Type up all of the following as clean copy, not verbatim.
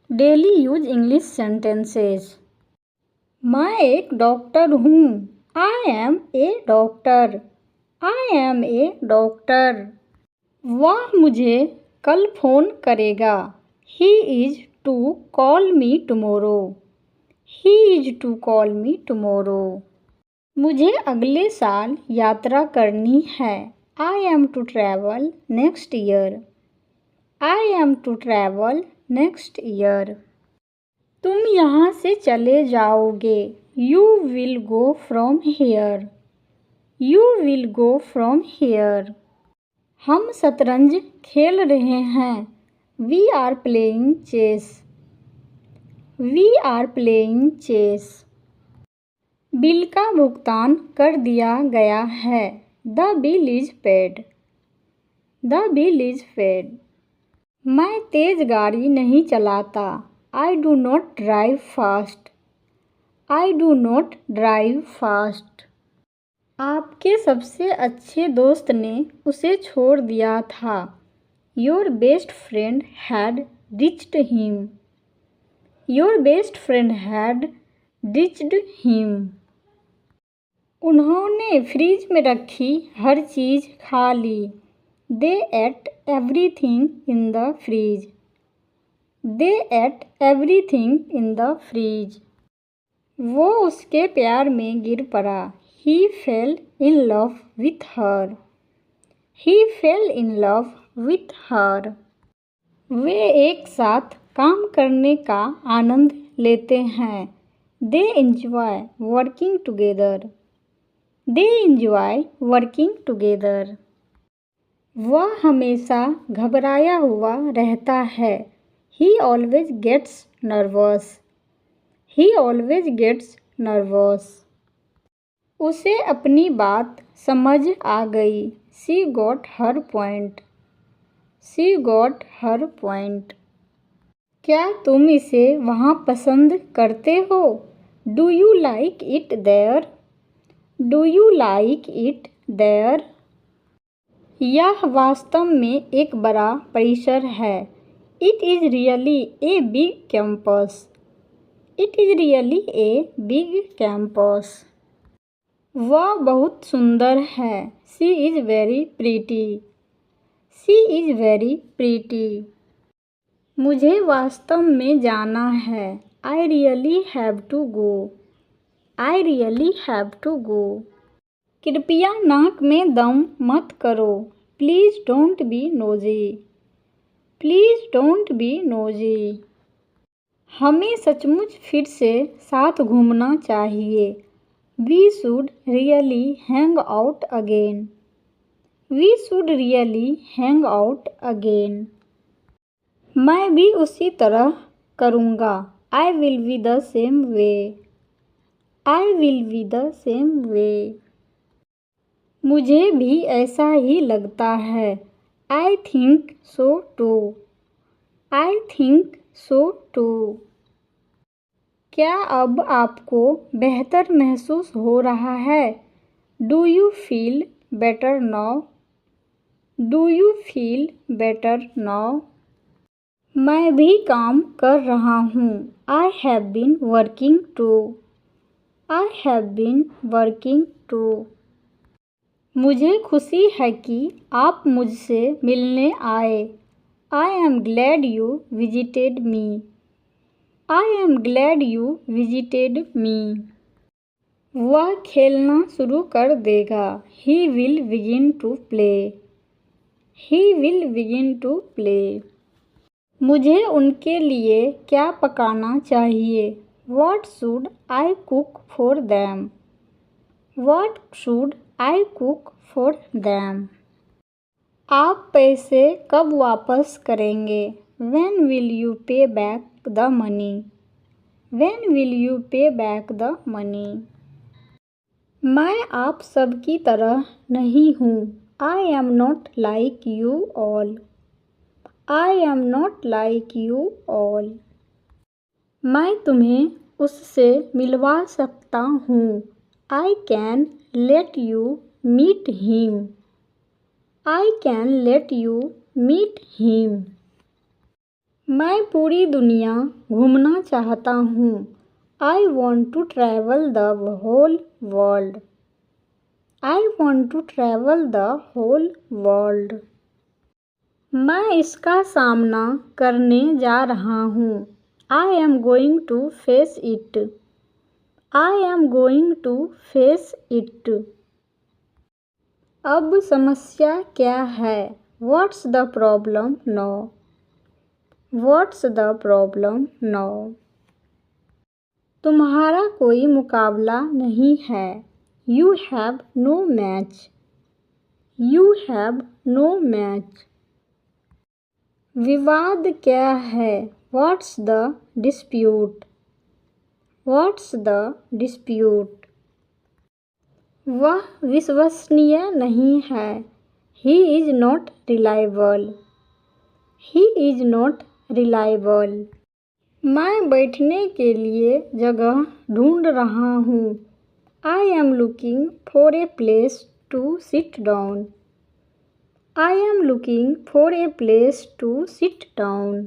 Daily use English sentences. मैं एक doctor हूँ। I am a doctor. I am a doctor. वह मुझे कल फ़ोन करेगा। He is to call me tomorrow. He is to call me tomorrow. मुझे अगले साल यात्रा करनी है। I am to travel next year. I am to travel next year. तुम यहाँ से चले जाओगे। You will go from here. You will go from here. हम शतरंज खेल रहे हैं। We are playing chess. We are playing chess. Bill का भुगतान कर दिया गया है। The bill is paid. The bill is paid. मैं तेज़ गाड़ी नहीं चलाता। I do not drive fast. I do not drive fast. आपके सबसे अच्छे दोस्त ने उसे छोड़ दिया था। Your best friend had ditched him. Your best friend had ditched him. उन्होंने फ्रिज में रखी हर चीज़ खा ली। They ate everything in the fridge. They ate everything in the fridge. वो उसके प्यार में गिर पड़ा। He fell in love with her. He fell in love with her. वे एक साथ काम करने का आनंद लेते हैं। They enjoy working together. They enjoy working together. वह हमेशा घबराया हुआ रहता है। He always gets nervous. He always gets nervous. उसे अपनी बात समझ आ गई। She got her point. She got her point. क्या तुम इसे वहाँ पसंद करते हो? Do you like it there? Do you like it there? यह वास्तव में एक बड़ा परिसर है। It is really a big campus. It is really a big campus. वह बहुत सुंदर है। She is very pretty. She is very pretty. मुझे वास्तव में जाना है। I really have to go. I really have to go. कृपया नाक में दम मत करो। Please don't be nosy. Please don't be nosy. हमें सचमुच फिर से साथ घूमना चाहिए। We should really hang out again. We should really hang out again. मैं भी उसी तरह करूँगा। I will be the same way. I will be the same way. मुझे भी ऐसा ही लगता है। I think so too. I think so too. क्या अब आपको बेहतर महसूस हो रहा है? Do you feel better now? Do you feel better now? मैं भी काम कर रहा हूँ। I have been working too. I have been working too. मुझे खुशी है कि आप मुझसे मिलने आए। I am glad you visited me. I am glad you visited me. वह खेलना शुरू कर देगा। He will begin to play. He will begin to play. मुझे उनके लिए क्या पकाना चाहिए? What should I cook for them? What should I cook for them? आप पैसे कब वापस करेंगे? When will you pay back the money? When will you pay back the money? मैं आप सब की तरह नहीं हूँ। I am not like you all. I am not like you all. मैं तुम्हें उससे मिलवा सकता हूँ। I can let you meet him. I can let you meet him. मैं पूरी दुनिया घूमना चाहता हूँ। I want to travel the whole world. I want to travel the whole world. मैं इसका सामना करने जा रहा हूँ। I am going to face it. I am going to face it. अब समस्या क्या है? What's the problem now? What's the problem now? तुम्हारा कोई मुकाबला नहीं है। You have no match. You have no match. विवाद क्या है? What's the dispute? What's the dispute? वह विश्वसनीय नहीं है। He is not reliable. He is not reliable. मैं बैठने के लिए जगह ढूंढ रहा हूँ। I am looking for a place to sit down. I am looking for a place to sit down.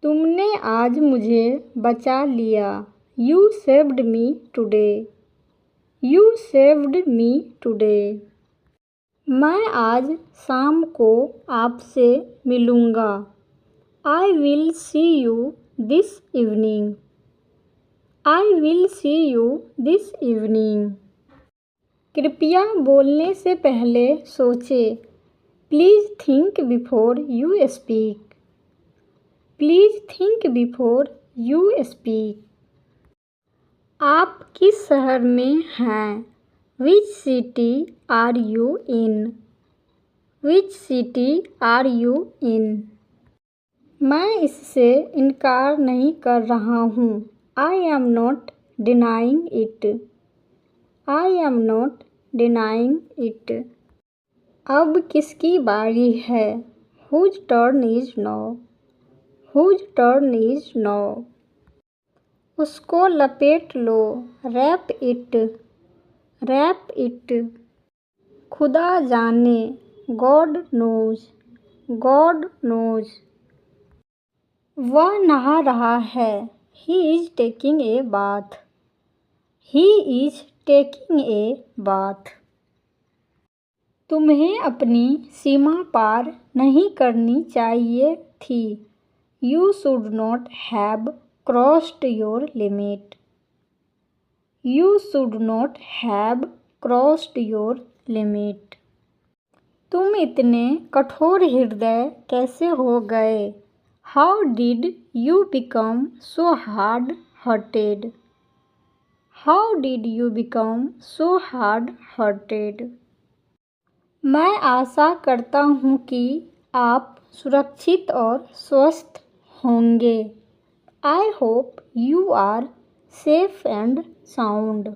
तुमने आज मुझे बचा लिया। You saved me today. You saved me today. मैं आज शाम को आपसे मिलूँगा। I will see you this evening. I will see you this evening. कृपया बोलने से पहले सोचें। Please think before you speak. Please think before you speak. आप किस शहर में हैं? Which city are you in? Which city are you in? मैं इससे इनकार नहीं कर रहा हूँ। I am not denying it. I am not denying it. अब किसकी बारी है? Whose turn is now? Whose turn is now? उसको लपेट लो। Wrap it. Wrap it. खुदा जाने। God knows. God knows. वह नहा रहा है। He is taking a bath. He is taking a bath. तुम्हें अपनी सीमा पार नहीं करनी चाहिए थी। You should not have crossed your limit. You should not have crossed your limit. तुम इतने कठोर हृदय कैसे हो गए? How did you become so hard hearted? How did you become so hard hearted? मैं आशा करता हूँ कि आप सुरक्षित और स्वस्थ होंगे। I hope you are safe and sound.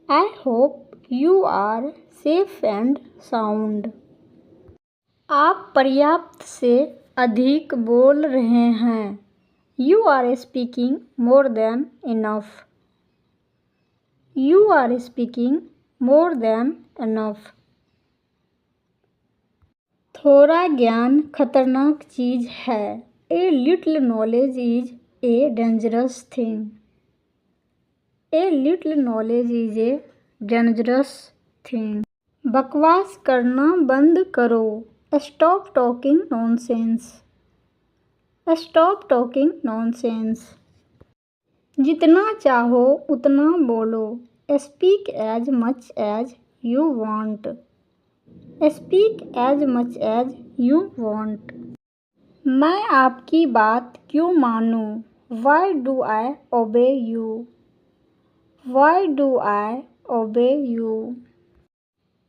I hope you are safe and sound. आप पर्याप्त से अधिक बोल रहे हैं। You are speaking more than enough. You are speaking more than enough. थोड़ा ज्ञान खतरनाक चीज़ है। A little knowledge is a dangerous thing. A little knowledge is a dangerous thing. बकवास करना बंद करो। Stop talking nonsense. Stop talking nonsense. जितना चाहो उतना बोलो। Speak as much as you want. Speak as much as you want. मैं आपकी बात क्यों मानूं? वाई डू आई ओबे यू? वाई डू आई ओबे यू?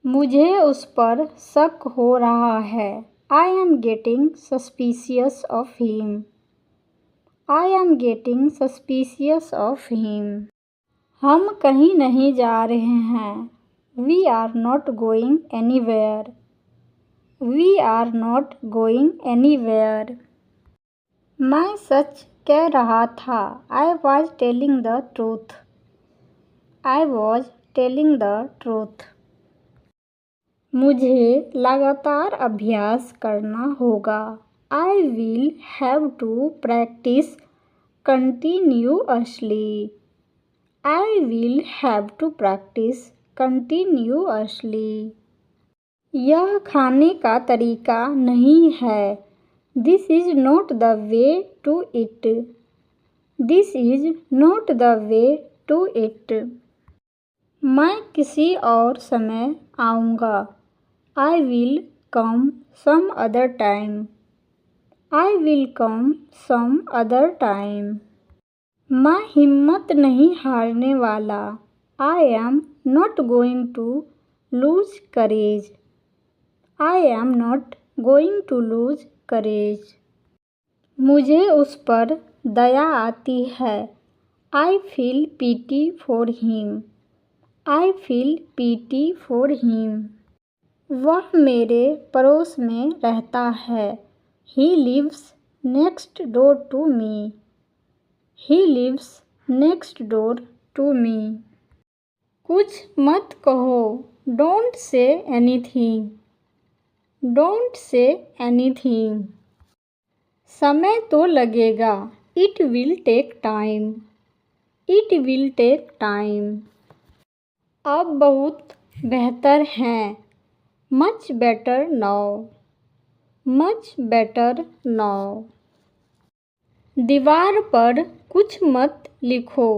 मुझे उस पर शक हो रहा है। I am getting suspicious of him. I am getting suspicious of him. हम कहीं नहीं जा रहे हैं। We are not going anywhere. We are not going anywhere. मैं सच कह रहा था। I was telling the truth. I was telling the truth. मुझे लगातार अभ्यास करना होगा। I will have to practice continuously. I will have to practice continuously. यह खाने का तरीका नहीं है. This is not the way to eat. This is not the way to eat. मैं किसी और समय आऊँगा. I will come some other time. I will come some other time. मैं हिम्मत नहीं हारने वाला. I am not going to lose courage. I am not going to lose courage. मुझे उस पर दया आती है. I feel pity for him. I feel pity for him. वह मेरे पड़ोस में रहता है. He lives next door to me. He lives next door to me. कुछ मत कहो. Don't say anything. Don't say anything. समय तो लगेगा. It will take time. It will take time. अब बहुत बेहतर हैं. Much better now. Much better now. दीवार पर कुछ मत लिखो.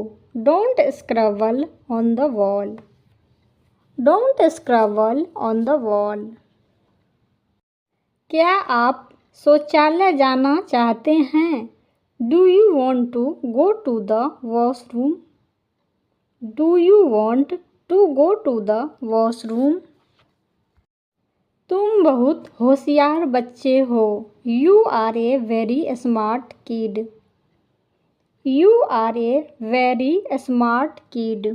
Don't scribble on the wall. Don't scribble on the wall. क्या आप शौचालय जाना चाहते हैं? Do you want to go to the washroom? Do you want to go to the washroom? तुम बहुत होशियार बच्चे हो. You are a very smart kid. You are a very smart kid.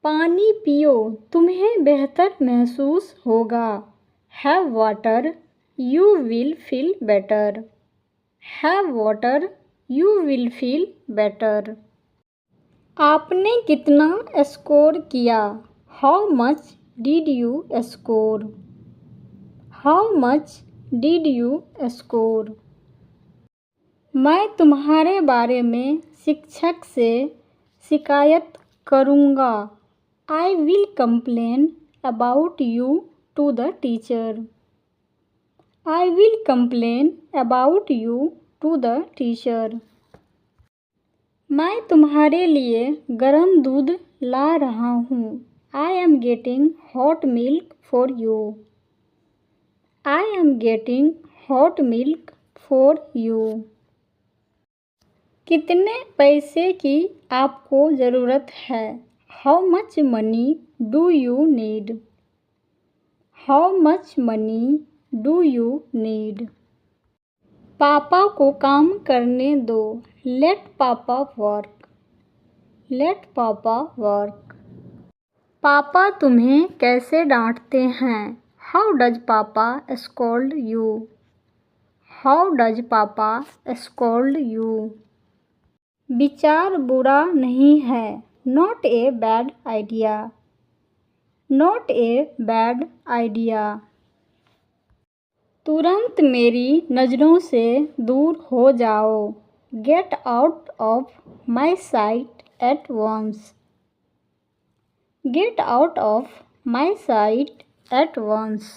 पानी पियो. तुम्हें बेहतर महसूस होगा. Have water. You will feel better. Have water. You will feel better. आपने कितना स्कोर किया? How much did you score? How much did you score? मैं तुम्हारे बारे में शिक्षक से शिकायत करूँगा. I will complain about you to the teacher. I will complain about you to the teacher. मैं तुम्हारे लिए गर्म दूध ला रहा हूँ. I am getting hot milk for you. I am getting hot milk for you. कितने पैसे की आपको ज़रूरत है? How much money do you need? How much money do you need? पापा को काम करने दो. Let Papa work. Let Papa work. पापा तुम्हें कैसे डांटते हैं? How does Papa scold you? How does Papa scold you? विचार बुरा नहीं है. Not a bad idea. Not a bad idea. तुरंत मेरी नज़रों से दूर हो जाओ. Get out of my sight at once. Get out of my sight at once.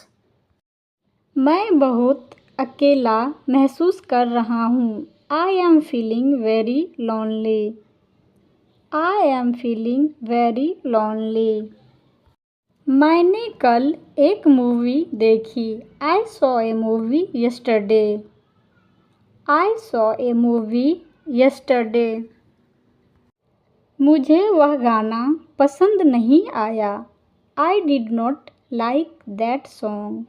मैं बहुत अकेला महसूस कर रहा हूँ. I am feeling very lonely. I am feeling very lonely. मैंने कल एक मूवी देखी. I saw a movie yesterday. I saw a movie yesterday. मुझे वह गाना पसंद नहीं आया. I did not like that song.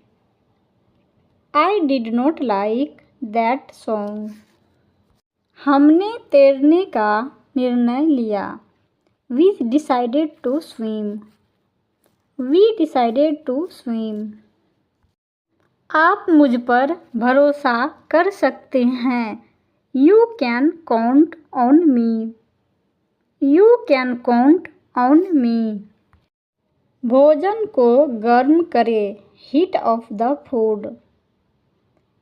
I did not like that song. हमने तैरने का निर्णय लिया. We decided to swim. We decided to swim. आप मुझ पर भरोसा कर सकते हैं. You can count on me. You can count on me. भोजन को गर्म करें. Heat of the food.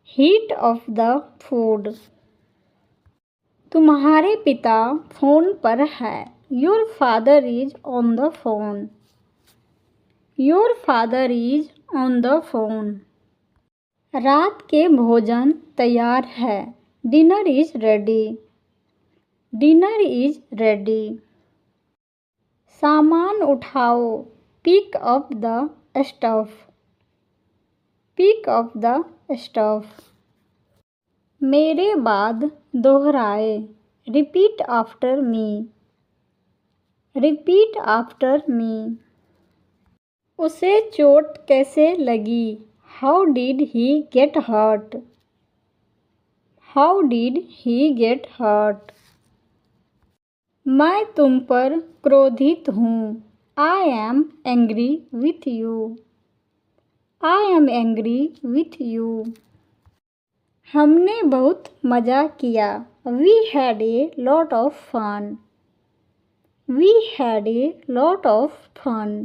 heat of the food. तुम्हारे पिता फ़ोन पर है. Your father is on the phone. Your father is on the phone. रात के भोजन तैयार है. Dinner is ready. Dinner is ready. सामान उठाओ. Pick up the stuff. Pick up the stuff. मेरे बाद दोहराए. Repeat after me. Repeat after me. उसे चोट कैसे लगी? How did he get hurt? How did he get hurt? मैं तुम पर क्रोधित हूँ. I am angry with you. I am angry with you. हमने बहुत मज़ा किया. We had a lot of fun. We had a lot of fun.